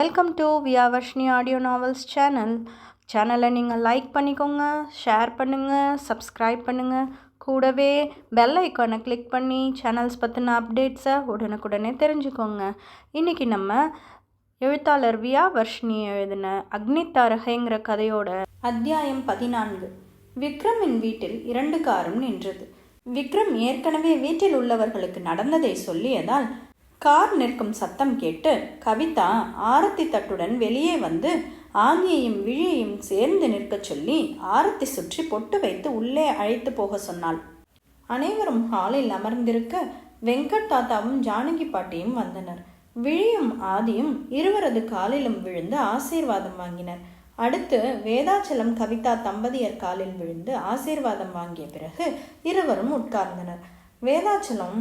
Welcome to வியாவர்ஷினி audio novels சேனலை நீங்கள் like பண்ணிக்கோங்க, ஷேர் பண்ணுங்கள், சப்ஸ்கிரைப் பண்ணுங்கள். கூடவே பெல் ஐக்கானை கிளிக் பண்ணி சேனல்ஸ் பற்றின அப்டேட்ஸை உடனுக்குடனே தெரிஞ்சுக்கோங்க. இன்றைக்கி நம்ம எழுத்தாளர் வியாவர்ஷினி எழுதின அக்னித்தாரகைங்கிற கதையோட அத்தியாயம் 14. விக்ரமின் வீட்டில் 2 காரும் நின்றது. விக்ரம் ஏற்கனவே வீட்டில் உள்ளவர்களுக்கு நடந்ததை சொல்லியதால் கார் நிற்கும் சத்தம் கேட்டு கவிதா ஆரத்தி தட்டுடன் வெளியே வந்து ஆதியையும் விழியையும் சேர்ந்து நிற்கச் சொல்லி ஆரத்தி சுற்றி பொட்டு வைத்து உள்ளே அழைத்து போக சொன்னாள். அனைவரும் ஹாலில் அமர்ந்திருக்க வெங்கட் தாத்தாவும் ஜானகி பாட்டியும் வந்தனர். விழியும் ஆதியும் இருவரது காலிலும் விழுந்து ஆசீர்வாதம் வாங்கினர். அடுத்து வேதாச்சலம் கவிதா தம்பதியர் காலில் விழுந்து ஆசீர்வாதம் வாங்கிய பிறகு இருவரும் உட்கார்ந்தனர். வேதாச்சலம்,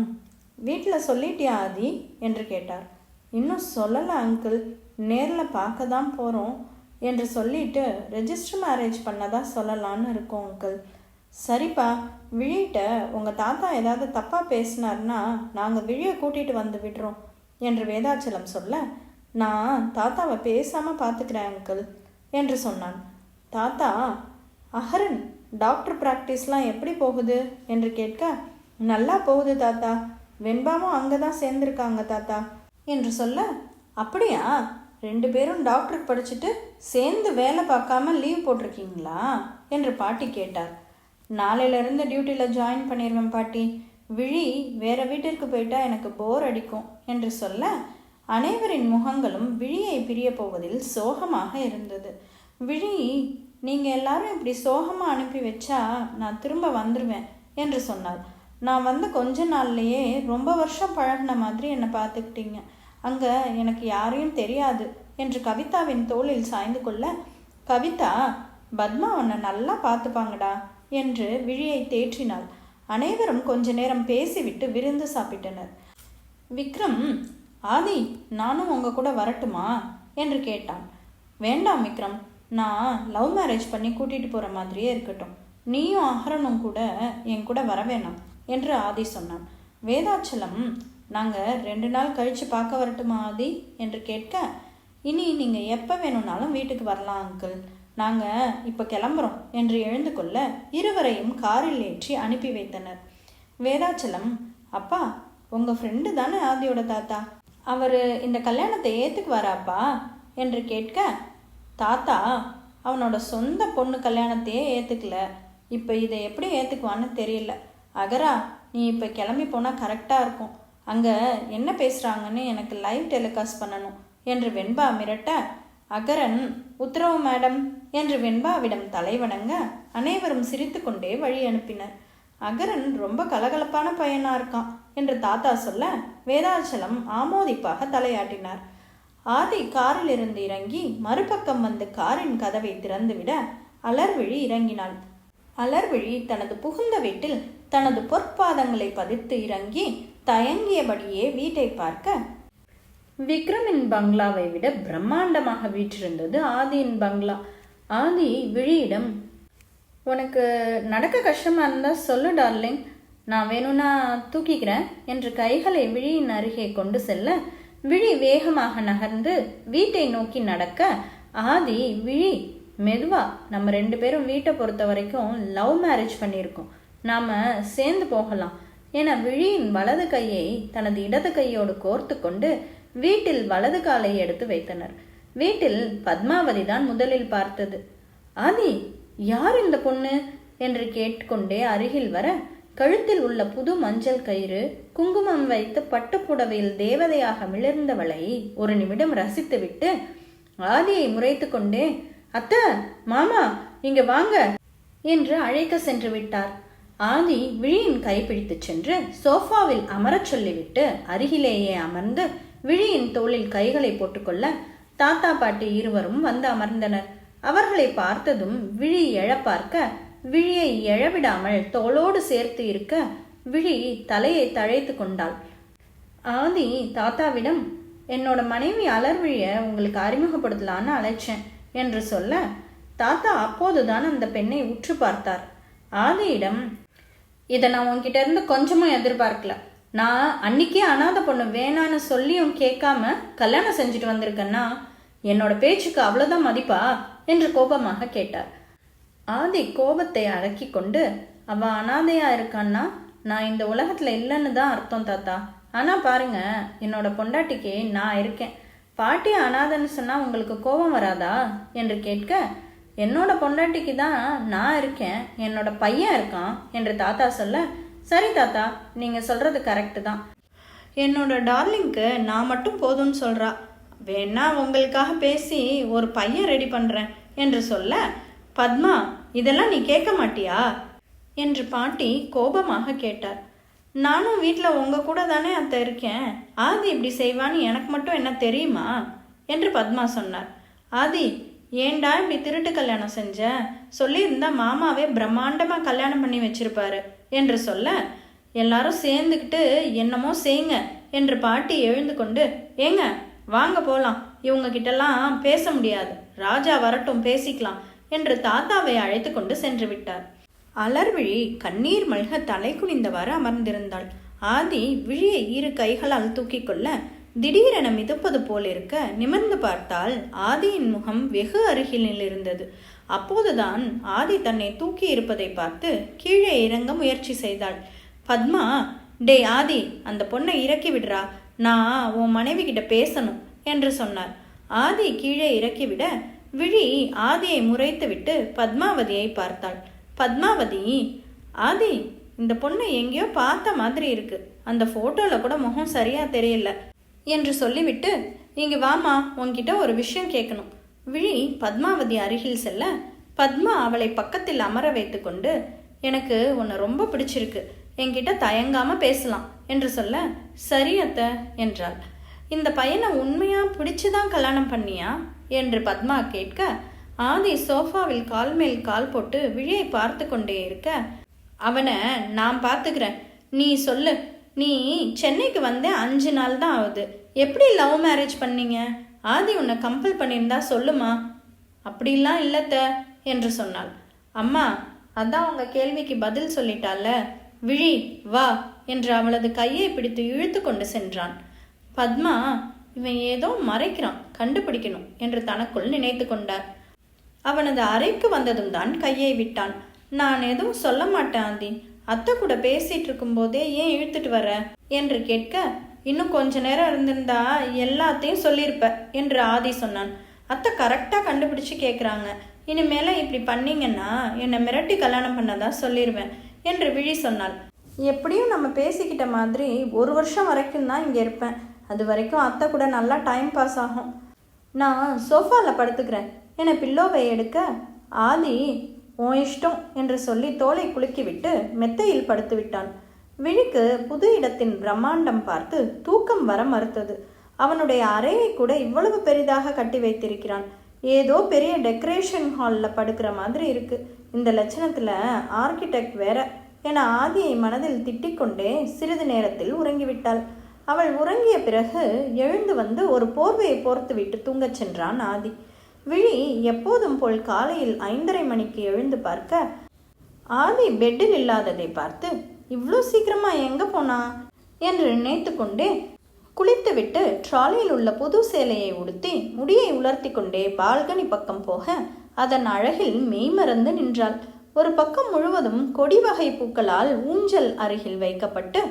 வீட்டில் சொல்லிட்டியா ஆதி என்று கேட்டார். இன்னும் சொல்லலை அங்கிள், நேரில் பார்க்க தான் போகிறோம் என்று சொல்லிட்டு ரெஜிஸ்டர் மேரேஜ் பண்ணதான் சொல்லலான்னு இருக்கோம் அங்கிள். சரிப்பா, விழிட்ட உங்கள் தாத்தா ஏதாவது தப்பாக பேசினார்னா நாங்கள் விழியை கூட்டிகிட்டு வந்து விடுறோம் என்று வேதாச்சலம் சொல்ல, நான் தாத்தாவை பேசாமல் பார்த்துக்கிறேன் அங்கிள் என்று சொன்னான். தாத்தா, அஹரன் டாக்டர் ப்ராக்டிஸ்லாம் எப்படி போகுது என்று கேட்க, நல்லா போகுது தாத்தா, வெண்பாவும் அங்கே தான் சேர்ந்துருக்காங்க தாத்தா என்று சொல்ல, அப்படியா, 2 பேரும் டாக்டருக்கு படிச்சுட்டு சேர்ந்து வேலை பார்க்காம லீவ் போட்டிருக்கீங்களா என்று பாட்டி கேட்டார். நாளையிலேருந்து டியூட்டியில் ஜாயின் பண்ணிடுவேன் பாட்டி, விழி வேறு வீட்டிற்கு போயிட்டா எனக்கு போர் அடிக்கும் என்று சொல்ல, அனைவரின் முகங்களும் விழியை பிரிய போவதில் சோகமாக இருந்தது. விழி, நீங்கள் எல்லாரும் இப்படி சோகமாக அனுப்பி வச்சா நான் திரும்ப வந்துடுவேன் என்று சொன்னாள். நான் வந்து கொஞ்ச நாள்லையே ரொம்ப வருஷம் பழகின மாதிரி என்னை பார்த்துக்கிட்டீங்க, அங்கே எனக்கு யாரையும் தெரியாது என்று கவிதாவின் தோளில் சாய்ந்து கொள்ள, கவிதா, பத்மா உன்னை நல்லா பார்த்துப்பாங்கடா என்று விழியை தேற்றினாள். அனைவரும் கொஞ்ச நேரம் பேசிவிட்டு விருந்து சாப்பிட்டனர். விக்ரம், ஆதி, நானும் உங்கள் கூட வரட்டுமா என்று கேட்டான். வேண்டாம் விக்ரம், நான் லவ் மேரேஜ் பண்ணி கூட்டிகிட்டு போகிற மாதிரியே இருக்கட்டும், நீயும் அஹரனும் கூட என் கூட வர வேணாம் என்று ஆதி சொன்னான். வேதாச்சலம், நாங்கள் 2 நாள் கழித்து பார்க்க வரட்டுமா ஆதி என்று கேட்க, இனி நீங்கள் எப்போ வேணும்னாலும் வீட்டுக்கு வரலாம் அங்கிள், நாங்கள் இப்போ கிளம்புறோம் என்று எழுந்து கொள்ள இருவரையும் காரில் ஏற்றி அனுப்பி வைத்தனர். வேதாச்சலம், அப்பா, உங்கள் ஃப்ரெண்டு தானே ஆதியோட தாத்தா, அவர் இந்த கல்யாணத்தை ஏற்றுக்குவாராப்பா என்று கேட்க, தாத்தா அவனோட சொந்த பொண்ணு கல்யாணத்தையே ஏற்றுக்கல, இப்போ இதை எப்படி ஏற்றுக்குவான்னு தெரியல. அகரா, நீ இப்போ கிளம்பி போனால் கரெக்டாக இருக்கும், அங்கே என்ன பேசுகிறாங்கன்னு எனக்கு லைவ் டெலிகாஸ்ட் பண்ணணும் என்று வெண்பா மிரட்ட, அகரன், உத்தரவு மேடம் என்று வெண்பாவிடம் தலைவணங்க அனைவரும் சிரித்து கொண்டே வழி அனுப்பினர். அகரன் ரொம்ப கலகலப்பான பையனாக இருக்கான் என்று தாத்தா சொல்ல வேதாச்சலம் ஆமோதிப்பாக தலையாட்டினார். ஆதி காரில் இருந்து இறங்கி மறுபக்கம் வந்து காரின் கதவை திறந்துவிட அலர்விழி இறங்கினாள். அலர்விழி தனது புகுந்த வீட்டில் தனது பொற்பாதங்களை பதித்து இறங்கி தயங்கியபடியே வீட்டை பார்க்க, விக்ரமின் பங்களாவை விட பிரம்மாண்டமாக வீற்றிருந்தது ஆதியின் பங்களா. ஆதி விழியிடம், உனக்கு நடக்க கஷ்டமாக இருந்தால் சொல்லு டார்லிங், நான் வேணும்னா தூக்கிக்கிறேன் என்று கைகளை விழியின் அருகே கொண்டு செல்ல, விழி வேகமாக நகர்ந்து வீட்டை நோக்கி நடக்க, ஆதி, விழி மெதுவா, நம்ம 2 பேரும் வீட்டை பொறுத்த வரைக்கும் லவ் மேரேஜ் பண்ணியிருக்கோம், நாம் சேர்ந்து போகலாம் என விழியின் வலது கையை தனது இடது கையோடு கோர்த்து கொண்டு வீட்டில் வலது காலை எடுத்து வைத்தனர். வீட்டில் பத்மாவதி தான் முதலில் பார்த்தது. ஆதி, யார் இந்த பொண்ணு என்று கேட்டுக்கொண்டே அருகில் வர, கழுத்தில் உள்ள புது மஞ்சள் கயிறு, குங்குமம் வைத்து பட்டுப்புடவையில் தேவதையாக மிளர்ந்தவளை ஒரு நிமிடம் ரசித்துவிட்டு ஆதியை முறைத்து கொண்டே, அத்தை, மாமா, இங்க வாங்க என்று அழைக்க சென்று விட்டார். ஆதி விழியின் கைப்பிடித்து சென்று சோஃபாவில் அமரச் சொல்லிவிட்டு அருகிலேயே அமர்ந்து விழியின் தோளில் கைகளை போட்டுக்கொள்ள தாத்தா பாட்டி இருவரும் வந்து அமர்ந்தனர். அவர்களை பார்த்ததும் விழி எழ பார்க்க, விழியை எழவிடாமல் தோளோடு சேர்த்து இருக்க விழி தலையை தழைத்து கொண்டாள். ஆதி தாத்தாவிடம், என்னோட மனைவி அலர்விழிய உங்களுக்கு அறிமுகப்படுத்தலான்னு அழைச்சேன் என்று சொல்ல, தாத்தா அப்போதுதான் அந்த பெண்ணை உற்று பார்த்தார். ஆதியிடம், இதை நான் உன்கிட்ட இருந்து கொஞ்சமும் எதிர்பார்க்கல, நான் அன்னைக்கே அனாதை பொண்ணு வேணான்னு சொல்லியும் கேட்காம கல்யாணம் செஞ்சுட்டு வந்திருக்கேன்னா என்னோட பேச்சுக்கு அவ்வளோதான் மதிப்பா என்று கோபமாக கேட்டார். ஆதி கோபத்தை அடக்கி கொண்டு, அவ அனாதையா இருக்கான்னா நான் இந்த உலகத்துல இல்லைன்னு தான் அர்த்தம் தாத்தா. ஆனா பாருங்க, என்னோட பொண்டாட்டிக்கு நான் இருக்கேன். பாட்டி அனாதைன்னு சொன்னா உங்களுக்கு கோபம் வராதா என்று கேட்க, என்னோட பொண்டாட்டிக்கு தான் நான் இருக்கேன், என்னோட பையன் இருக்கான் என்று தாத்தா சொல்ல, சரி தாத்தா, நீங்க சொல்றது கரெக்டு தான். என்னோட டார்லிங்க்கு நான் மட்டும் போதும்னு சொல்றா. வேணா உங்களுக்காக பேசி ஒரு பையன் ரெடி பண்றேன் என்று சொல்ல, பத்மா, இதெல்லாம் நீ கேட்க மாட்டியா என்று பாட்டி கோபமாக கேட்டார். நானும் வீட்டில் உங்கள் கூட தானே அத்தை இருக்கேன். ஆதி இப்படி செய்வான்னு எனக்கு மட்டும் என்ன தெரியுமா என்று பத்மா சொன்னார். ஆதி, ஏண்டா இப்படி திருட்டு கல்யாணம் செஞ்ச? சொல்லியிருந்தா மாமாவே பிரம்மாண்டமாக கல்யாணம் பண்ணி வச்சிருப்பாரு என்று சொல்ல, எல்லாரும் சேர்ந்துக்கிட்டு என்னமோ செய்யுங்க என்று பாட்டி எழுந்து கொண்டு, ஏங்க வாங்க போகலாம், இவங்க கிட்டலாம் பேச முடியாது, ராஜா வரட்டும் பேசிக்கலாம் என்று தாத்தாவை அழைத்து கொண்டு சென்று விட்டார். அலர்விழி கண்ணீர் மல்க தலை குனிந்தவாறு அமர்ந்திருந்தாள். ஆதி விழியை இரு கைகளால் தூக்கி கொள்ள திடீரென மிதப்பது போலிருக்க நிமிர்ந்து பார்த்தால் ஆதியின் முகம் வெகு அருகில் இருந்தது. அப்போதுதான் ஆதி தன்னை தூக்கி இருப்பதை பார்த்து கீழே இறங்க முயற்சி செய்தாள். பத்மா, டே ஆதி, அந்த பொண்ணை இறக்கி விடுறா, நான் உன் மனைவி கிட்ட பேசணும் என்று சொன்னார். ஆதி கீழே இறக்கிவிட விழி ஆதியை முறைத்து விட்டு பத்மாவதியை பார்த்தாள். பத்மாவதி, ஆதி, இந்த பொண்ணை எங்கேயோ பார்த்த மாதிரி இருக்கு, அந்த போட்டோல கூட முகம் சரியா தெரியல என்று சொல்லிவிட்டு, இங்க வாமா, உன்கிட்ட ஒரு விஷயம் கேட்கணும். விழி பத்மாவதி அருகில் செல்ல பத்மா அவளை பக்கத்தில் அமர வைத்து கொண்டு, எனக்கு உன்னை ரொம்ப பிடிச்சிருக்கு, என்கிட்ட தயங்காம பேசலாம் என்று சொல்ல, சரி அத்தை என்றாள். இந்த பையனை உண்மையா பிடிச்சுதான் கல்யாணம் பண்ணியா என்று பத்மா கேட்க, ஆதி சோஃபாவில் கால் மேல் கால் போட்டு விழியை பார்த்து கொண்டே இருக்க, அவனை நான் பார்த்துக்கிறேன், நீ சொல்லு, நீ சென்னைக்கு வந்து 5 நாள் தான் ஆகுது, எப்படி லவ் மேரேஜ் பண்ணீங்க? ஆதி உன்னை கம்பல் பண்ணியிருந்தா சொல்லுமா. அப்படிலாம் இல்லத்த என்று சொன்னாள். அம்மா, அதான் உங்க கேள்விக்கு பதில் சொல்லிட்டால, விழி வா என்று அவளது கையை பிடித்து இழுத்து கொண்டு சென்றான். பத்மா, இவன் ஏதோ மறைக்கிறான், கண்டுபிடிக்கணும் என்று தனக்குள் நினைத்து கொண்டார். அவனது அறைக்கு வந்ததும் தான் கையை விட்டான். நான் எதுவும் சொல்ல மாட்டேன் ஆதி, அத்தை கூட பேசிட்டு இருக்கும் போதே ஏன் இழுத்துட்டு வர என்று கேட்க, இன்னும் கொஞ்ச நேரம் இருந்திருந்தா எல்லாத்தையும் சொல்லியிருப்ப என்று ஆதி சொன்னான். அத்தை கரெக்டாக கண்டுபிடிச்சு கேட்குறாங்க, இனிமேல இப்படி பண்ணீங்கன்னா என்னை மிரட்டி கல்யாணம் பண்ணதா சொல்லிடுவேன் என்று விழி சொன்னாள். எப்படியும் நம்ம பேசிக்கிட்ட மாதிரி 1 வருஷம் வரைக்கும் தான் இங்கே இருப்பேன், அது வரைக்கும் அத்தை கூட நல்லா டைம் பாஸ் ஆகும். நான் சோஃபாவில் படுத்துக்கிறேன் என பில்லோவை எடுக்க, ஆதி உன் இஷ்டம் என்று சொல்லி தோலை குலுக்கிவிட்டு மெத்தையில் படுத்து விட்டான். விழிக்கு புது இடத்தின் பிரம்மாண்டம் பார்த்து தூக்கம் வர மறுத்தது. அவனுடைய அறையை கூட இவ்வளவு பெரிதாக கட்டி வைத்திருக்கிறான், ஏதோ பெரிய டெக்கரேஷன் ஹாலில் படுக்கிற மாதிரி இருக்கு, இந்த லட்சணத்தில் ஆர்கிடெக்ட் வேற என ஆதியை மனதில் திட்டிக்கொண்டே சிறிது நேரத்தில் உறங்கிவிட்டாள். அவள் உறங்கிய பிறகு எழுந்து வந்து ஒரு போர்வையை போர்த்து விட்டு தூங்கச் சென்றான் ஆதி. விழி எப்போதும் போல் காலையில் 5:30 மணிக்கு எழுந்து பார்க்க ஆதி பெட்டில் இல்லாததை பார்த்து, இவ்வளோ சீக்கிரமா எங்க போனா என்று நினைத்து கொண்டே குளித்துவிட்டு ட்ராலியில் உள்ள புது சேலையை உடுத்தி முடியை உலர்த்தி கொண்டே பால்கனி பக்கம் போக அதன் அழகில் மெய்மறந்து நின்றாள். ஒரு பக்கம் முழுவதும் கொடி வகை பூக்களால் ஊஞ்சல் அருகில் வைக்கப்பட்டு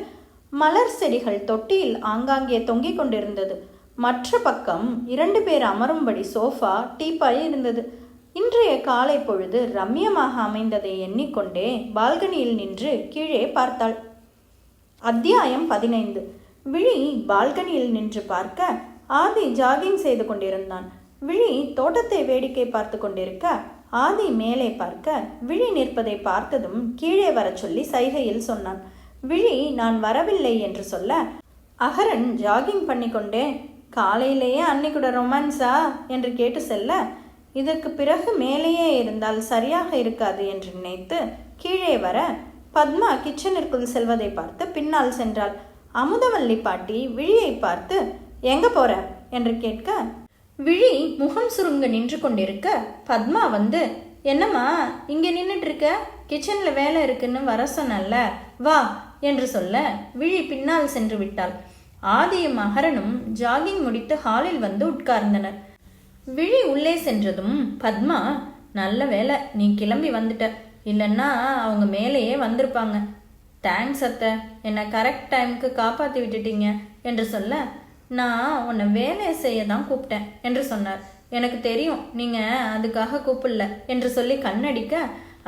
மலர் செடிகள் தொட்டியில் ஆங்காங்கே தொங்கிக் கொண்டிருந்தது. மற்ற பக்கம் 2 பேர் அமரும்படி சோஃபா, டீப்பாய் இருந்தது. இன்றைய காலை பொழுது ரம்யமாக அமைந்ததை எண்ணிக்கொண்டே பால்கனியில் நின்று கீழே பார்த்தாள். அத்தியாயம் 15. விழி பால்கனியில் நின்று பார்க்க ஆதி ஜாகிங் செய்து கொண்டிருந்தான். விழி தோட்டத்தை வேடிக்கை பார்த்து கொண்டிருக்க ஆதி மேலே பார்க்க விழி நிற்பதை பார்த்ததும் கீழே வர சொல்லி சைகையில் சொன்னான். விழி நான் வரவில்லை என்று சொல்ல அகரன் ஜாகிங் பண்ணிக்கொண்டே, காலையிலேயே அன்னை கூட ரொமான்ஸா என்று கேட்டு செல்ல, இதற்கு பிறகு மேலேயே இருந்தால் சரியாக இருக்காது என்று நினைத்து கீழே வர பத்மா கிச்சனிற்குள் செல்வதை பார்த்து பின்னால் சென்றாள். அமுதவல்லி பாட்டி விழியை பார்த்து எங்க போற என்று கேட்க, விழி முகம் சுருங்க நின்று கொண்டிருக்க பத்மா வந்து, என்னம்மா இங்கே நின்றுட்டு இருக்க, கிச்சன்ல வேலை இருக்குன்னு வர சொன்னல்ல, வா என்று சொல்ல விழி பின்னால் சென்று விட்டாள். ஆதியும் அகரனும் ஜாகிங் முடித்து ஹாலில் வந்து உட்கார்ந்தனர். விழி உள்ளே சென்றதும் பத்மா, நல்ல வேலை நீ கிளம்பி வந்துட்ட, இல்லைன்னா அவங்க மேலேயே வந்திருப்பாங்க. தேங்க்ஸ் அத்தை, என்னை கரெக்ட் டைமுக்கு காப்பாற்றி விட்டுட்டீங்க என்று சொல்ல, நான் உன்னை வேலையை செய்ய தான் கூப்பிட்டேன் என்று சொன்னார். எனக்கு தெரியும் நீங்கள் அதுக்காக கூப்பிடல என்று சொல்லி கண்ணடிக்க,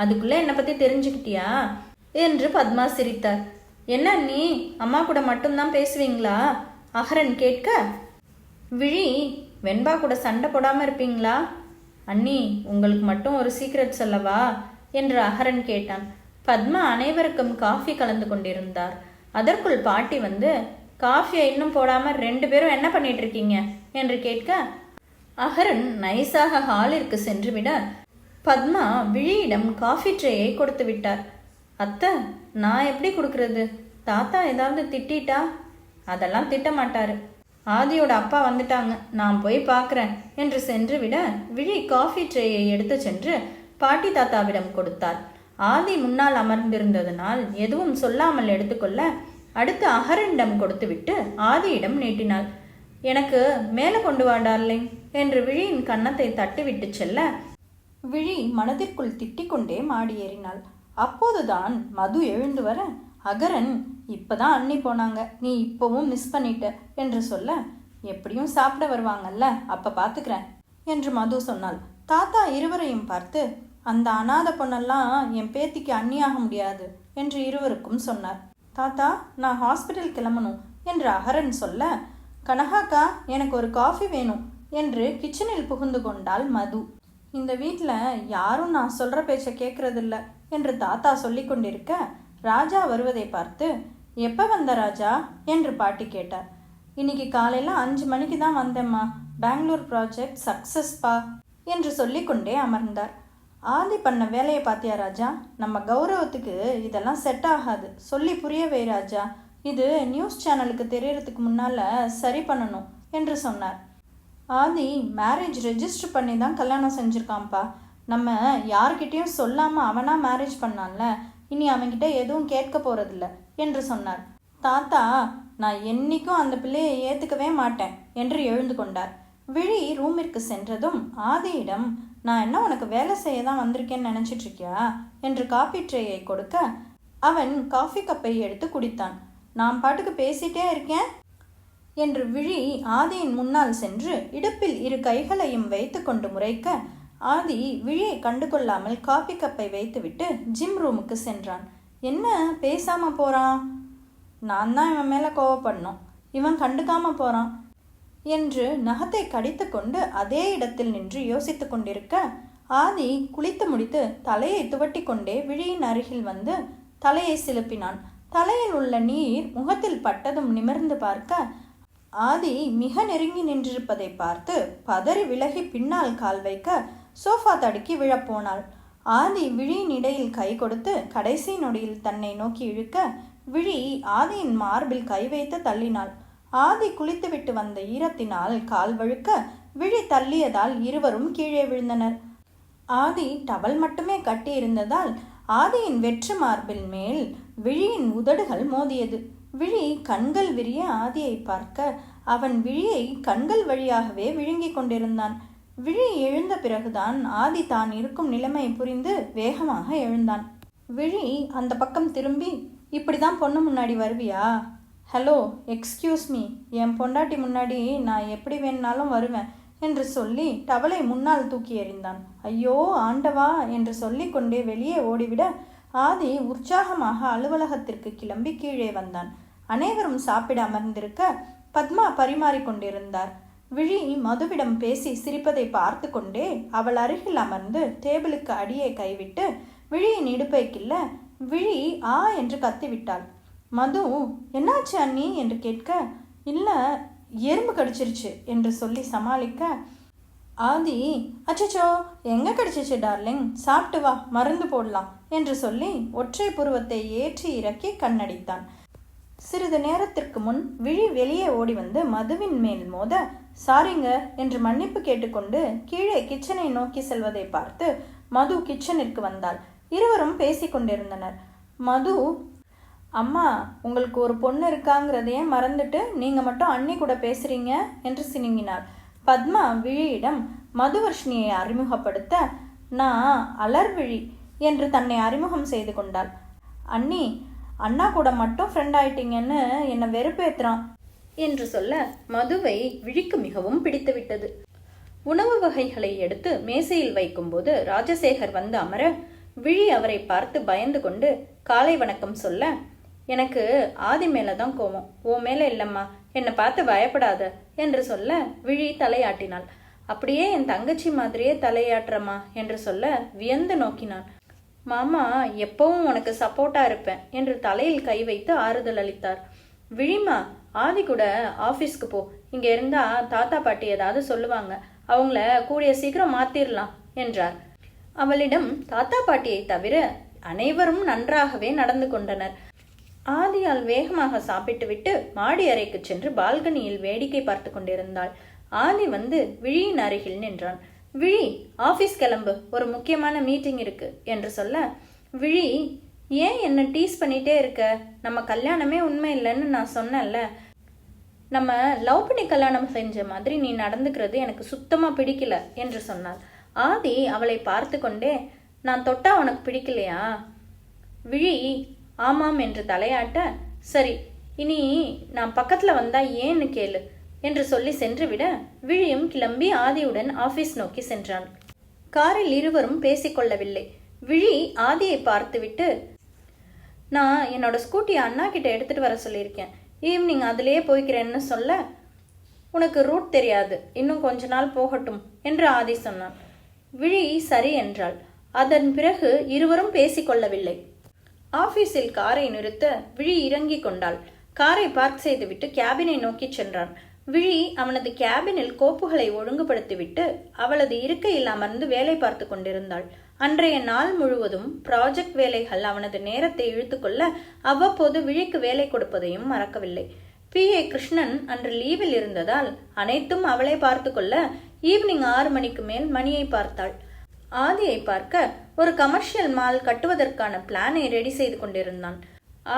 அதுக்குள்ளே என்னை பற்றி தெரிஞ்சுக்கிட்டியா என்று பத்மா சிரித்தார். என்ன நீ அம்மா கூட மட்டும்தான் பேசுவீங்களா? அகரன் கேட்க, விழி, வெண்பா கூட சண்டை போடாமல் இருப்பீங்களா? அண்ணி, உங்களுக்கு மட்டும் ஒரு சீக்ரெட் சொல்லவா என்று அகரன் கேட்டான். பத்மா அனைவருக்கும் காஃபி கலந்து கொண்டிருந்தார். அதற்குள் பாட்டி வந்து, காஃபியை இன்னும் போடாமல் 2 பேரும் என்ன பண்ணிட்டு இருக்கீங்க என்று கேட்க, அகரன் நைஸாக ஹாலிற்கு சென்றுவிட பத்மா விழியிடம் காஃபி ட்ரேயை கொடுத்து விட்டார். அத்தை, நான் எப்படி கொடுக்கறது? தாத்தா ஏதாவது திட்டா? அதெல்லாம் திட்ட மாட்டாரு. ஆதியோட அப்பா வந்துட்டாங்க, நான் போய் பார்க்குறேன் என்று சென்று விட விழி காஃபி ட்ரேயை எடுத்து சென்று பாட்டி தாத்தாவிடம் கொடுத்தார். ஆதி முன்னால் அமர்ந்திருந்ததனால் எதுவும் சொல்லாமல் எடுத்துக்கொள்ள அடுத்து அகரனிடம் கொடுத்துவிட்டு ஆதியிடம் நீட்டினாள். எனக்கு மேலே கொண்டு வா டார்லிங் என்று விழியின் கன்னத்தை தட்டிவிட்டு செல்ல விழி மனதிற்குள் திட்டிக்கொண்டே மாடி ஏறினாள். அப்போதுதான் மது எழுந்து வர, அகரன், இப்பதான் அண்ணி போனாங்க, நீ இப்போவும் மிஸ் பண்ணிட்ட என்று சொல்ல, எப்படியும் சாப்பிட வருவாங்கல்ல, அப்ப பார்த்துக்கிறேன் என்று மது சொன்னாள். தாத்தா இருவரையும் பார்த்து, அந்த அநாத பொண்ணெல்லாம் என் பேத்திக்கு அண்ணியாக முடியாது என்று இருவருக்கும் சொன்னார். தாத்தா, நான் ஹாஸ்பிட்டல் கிளம்பணும் என்று அகரன் சொல்ல, கனகாக்கா, எனக்கு ஒரு காஃபி வேணும் என்று கிச்சனில் புகுந்து கொண்டாள் மது. இந்த வீட்டில் யாரும் நான் சொல்கிற பேச்சை கேட்கறதில்ல என்று தாத்தா சொல்லி கொண்டிருக்க ராஜா வருவதை பார்த்து, எப்போ வந்த ராஜா என்று பாட்டி கேட்டார். இன்னைக்கு காலையில் 5 மணிக்கு தான் வந்தேம்மா, பெங்களூர் ப்ராஜெக்ட் சக்ஸஸ்பா என்று சொல்லிக்கொண்டே அமர்ந்தார். ஆதி பண்ண வேலையை பார்த்தியா ராஜா? நம்ம கௌரவத்துக்கு இதெல்லாம் செட் ஆகாது, சொல்லி புரிய வை ராஜா, இது நியூஸ் சேனலுக்கு தெரியறதுக்கு முன்னால் சரி பண்ணணும் என்று சொன்னார். ஆதி மேரேஜ் ரெஜிஸ்டர் பண்ணி தான் கல்யாணம் செஞ்சுருக்கான்ப்பா, நம்ம யார்கிட்டையும் சொல்லாமல் அவனாக மேரேஜ் பண்ணான்ல, இனி அவன்கிட்ட எதுவும் கேட்க போகிறதில்ல என்று சொன்னார். தாத்தா, நான் என்னைக்கும் அந்த பிள்ளையை ஏற்றுக்கவே மாட்டேன் என்று எழுந்து கொண்டார். விழி ரூமிற்கு சென்றதும் ஆதியிடம், நான் என்ன உனக்கு வேலை செய்ய தான் வந்திருக்கேன்னு நினச்சிட்ருக்கியா என்று காஃபி ட்ரேயை கொடுக்க அவன் காஃபி கப்பை எடுத்து குடித்தான். நான் பாட்டுக்கு பேசிட்டே இருக்கேன் என்று விழி ஆதியின் முன்னால் சென்று இடுப்பில் 2 கைகளையும் வைத்து கொண்டு முறைக்க ஆதி விழியை கண்டுகொள்ளாமல் காஃபி கப்பை வைத்துவிட்டு ஜிம் ரூமுக்கு சென்றான். என்ன பேசாமல் போகிறான்? நான் தான் இவன் மேலே கோவப்படணும், இவன் கண்டுக்காமல் போகிறான் என்று நகத்தை கடித்து கொண்டு அதே இடத்தில் நின்று யோசித்து கொண்டிருக்க ஆதி குளித்து முடித்து தலையை துவட்டி கொண்டே விழியின் அருகில் வந்து தலையை சிலுப்பினான். தலையில் உள்ள நீர் முகத்தில் பட்டதும் நிமிர்ந்து பார்க்க ஆதி மிக நெருங்கி நின்றிருப்பதை பார்த்து பதறி விலகி பின்னால் கால் வைக்க சோஃபா தடுக்கி விழப்போனாள். ஆதி விழியின் இடையில் கை கொடுத்து கடைசி நொடியில் தன்னை நோக்கி இழுக்க விழி ஆதியின் மார்பில் கை வைத்து தள்ளினாள். ஆதி குளித்துவிட்டு வந்த ஈரத்தினால் கால் வழுக்க விழி தள்ளியதால் இருவரும் கீழே விழுந்தனர். ஆதி டவல் மட்டுமே கட்டி இருந்ததால் ஆதியின் வெற்று மார்பில் மேல் விழியின் உதடுகள் மோதியது. விழி கண்கள் விரிய ஆதியை பார்க்க அவன் விழியை கண்கள் வழியாகவே விழுங்கி கொண்டிருந்தான். விழி எழுந்த பிறகுதான் ஆதி தான் இருக்கும் நிலைமை புரிந்து வேகமாக எழுந்தான். விழி அந்த பக்கம் திரும்பி, இப்படிதான் பொண்ணு முன்னாடி வருவியா? ஹலோ, எக்ஸ்கியூஸ் மீ, என் பொண்டாட்டி முன்னாடி நான் எப்படி வேணுனாலும் வருவேன் என்று சொல்லி டவலை முன்னால் தூக்கி எறிந்தான். ஐயோ ஆண்டவா என்று சொல்லி கொண்டே வெளியே ஓடிவிட ஆதி உற்சாகமாக அலுவலகத்திற்கு கிளம்பி கீழே வந்தான். அனைவரும் சாப்பிட அமர்ந்திருக்க பத்மா பரிமாறிக்கொண்டிருந்தார். விழி மதுவிடம் பேசி சிரிப்பதை பார்த்து கொண்டே அவள் அருகில் அமர்ந்து டேபிளுக்கு அடியே கைவிட்டு விழியின் இடுப்பை கிள்ள விழி ஆ என்று கத்திவிட்டாள். மது, என்னாச்சு அண்ணி என்று கேட்க, இல்லை எறும்பு கடிச்சிருச்சு என்று சொல்லி சமாளிக்க ஆதி, அச்சச்சோ எங்கே கடிச்சிச்சு டார்லிங், சாப்பிட்டு வா, மருந்து போடலாம் என்று சொல்லி ஒற்றை புருவத்தை ஏற்றி இறக்கி கண்ணடித்தான். சிறிது நேரத்திற்கு முன் விழி வெளியே ஓடி வந்து மதுவின் மேல் மோத சாரிங்க என்று மன்னிப்பு கேட்டுக்கொண்டு கீழே கிச்சனை நோக்கி செல்வதை பார்த்து மது கிச்சனிற்கு வந்தாள். இருவரும் பேசிக்கொண்டிருந்தனர். மது, அம்மா உங்களுக்கு ஒரு பொண்ணு இருக்காங்கிறதையே மறந்துட்டு நீங்கள் மட்டும் அண்ணி கூட பேசுகிறீங்க என்று சினுங்கினாள். பத்மா விழியிடம், மதுவர்ஷினியை அறிமுகப்படுத்த, நான் அலர்விழி என்று தன்னை அறிமுகம் செய்து கொண்டாள். அண்ணி, அண்ணா கூட மட்டும் ஃப்ரெண்ட் ஆயிட்டீங்கன்னு என்னை வெறுப்பேத்துறான் என்று சொல்ல மதுவை விழிக்கு மிகவும் பிடித்துவிட்டது. உணவு வகைகளை எடுத்து மேசையில் வைக்கும்போது ராஜசேகர் வந்து அமர, விழி அவரை பார்த்து பயந்து கொண்டு காலை வணக்கம் சொல்ல, எனக்கு ஆதி மேலே தான் கோவம், ஓ மேலே இல்லைம்மா, என்னை பார்த்து பயப்படாத என்று சொல்ல விழி தலையாட்டினாள். அப்படியே என் தங்கச்சி மாதிரியே தலையாட்டுறம்மா என்று சொல்ல வியந்து நோக்கினான். மாமா எப்பவும் உனக்கு சப்போர்ட்டா இருப்பேன் என்று தலையில் கை வைத்து ஆறுதல் அளித்தார். விழிமா, ஆதி கூட ஆஃபீஸ்க்கு போ, இங்க இருந்தா தாத்தா பாட்டி ஏதாவது சொல்லுவாங்க, அவங்கள கூடிய சீக்கிரம் மாத்திரலாம் என்றார். அவளிடம் தாத்தா பாட்டியை தவிர அனைவரும் நன்றாகவே நடந்து கொண்டனர். ஆதியால் வேகமாக சாப்பிட்டுவிட்டு மாடி அறைக்கு சென்று பால்கனியில் வேடிக்கை பார்த்து கொண்டிருந்தாள். ஆதி வந்து விழியின் அருகில் நின்றான். விழி, ஆஃபீஸ் கிளம்பு, ஒரு முக்கியமான மீட்டிங் இருக்கு என்று சொல்ல, விழி, ஏன் என்ன டீஸ் பண்ணிட்டே இருக்க, நம்ம கல்யாணமே உண்மை இல்லைன்னு நான் சொன்னேன்ல, நம்ம லவ் பண்ணி கல்யாணம் செஞ்ச மாதிரி நீ நடந்துக்கிறது எனக்கு சுத்தமாக பிடிக்கல என்று சொன்னாள். ஆதி அவளை பார்த்து கொண்டே, நான் தொட்டா உனக்கு பிடிக்கலையா? விழி ஆமாம் என்று தலையாட்ட, சரி இனி நான் பக்கத்தில் வந்தா ஏன்னு கேளு என்று சொல்லி சென்றுவிட விழியும் கிளம்பி ஆதியுடன் ஆஃபீஸ் நோக்கி சென்றான். காரில் இருவரும் பேசிக்கொள்ளவில்லை. விழி ஆதியை பார்த்துவிட்டு, நான் என்னோட ஸ்கூட்டியை அண்ணா கிட்ட எடுத்துட்டு வர சொல்லியிருக்கேன், ஈவினிங் அதிலேயே போய்க்கிறேன்னு சொல்ல, உனக்கு ரூட் தெரியாது, இன்னும் கொஞ்ச நாள் போகட்டும் என்று ஆதி சொன்னான். விழி சரி என்றாள். அதன் பிறகு இருவரும் பேசிக்கொள்ளவில்லை. ஆபீஸில் காரை நிறுத்த விழி இறங்கி கொண்டாள். காரை பார்க் செய்துவிட்டு கேபினை நோக்கி சென்றான். விழி அவனது கேபினில் கோப்புகளை ஒழுங்குபடுத்திவிட்டு அவளது இருக்கையில் அமர்ந்து வேலை பார்த்து கொண்டிருந்தாள். அன்றைய நாள் முழுவதும் ப்ராஜெக்ட் வேலைகள் அவனது நேரத்தை இழுத்துக்கொள்ள அவ்வப்போது விழிக்கு வேலை கொடுப்பதையும் மறக்கவில்லை. PA கிருஷ்ணன் அன்று லீவில் இருந்ததால் அனைத்தும் அவளை பார்த்து கொள்ள ஈவினிங் 6 மணிக்கு மேல் மணியை பார்த்தாள். ஆதியை பார்க்க ஒரு கமர்ஷியல் மால் கட்டுவதற்கான பிளானை ரெடி செய்து கொண்டிருந்தான்.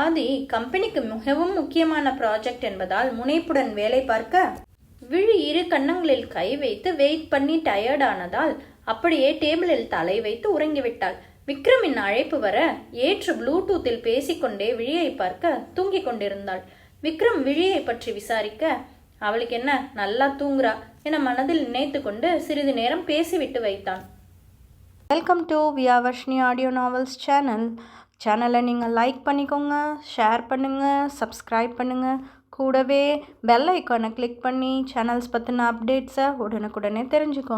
ஆதி கம்பெனிக்கு மிகவும் முக்கியமான ப்ராஜெக்ட் என்பதால் முனைப்புடன் வேலை பார்க்க விழி இரு கன்னங்களில் கை வைத்து வெயிட் பண்ணி டயர்ட் ஆனதால் அப்படியே டேபிளில் தலை வைத்து உறங்கிவிட்டாள். விக்ரமின் அழைப்பு வர ஏற்று ப்ளூடூத்தில் பேசிக்கொண்டே விழியை பார்க்க தூங்கிக் கொண்டிருந்தாள். விக்ரம் விழியை பற்றி விசாரிக்க, அவளுக்கு என்ன, நல்லா தூங்குறா என மனதில் நினைத்து கொண்டு சிறிது நேரம் பேசிவிட்டு வைத்தான். வெல்கம் டு வியாவர்ஷினி ஆடியோ நாவல்ஸ் சேனலை நீங்கள் லைக் பண்ணிக்கோங்க, ஷேர் பண்ணுங்கள், சப்ஸ்கிரைப் பண்ணுங்கள். கூடவே பெல் ஐக்கானை கிளிக் பண்ணி சேனல்ஸ் பற்றின அப்டேட்ஸை உடனுக்குடனே தெரிஞ்சுக்கோங்க.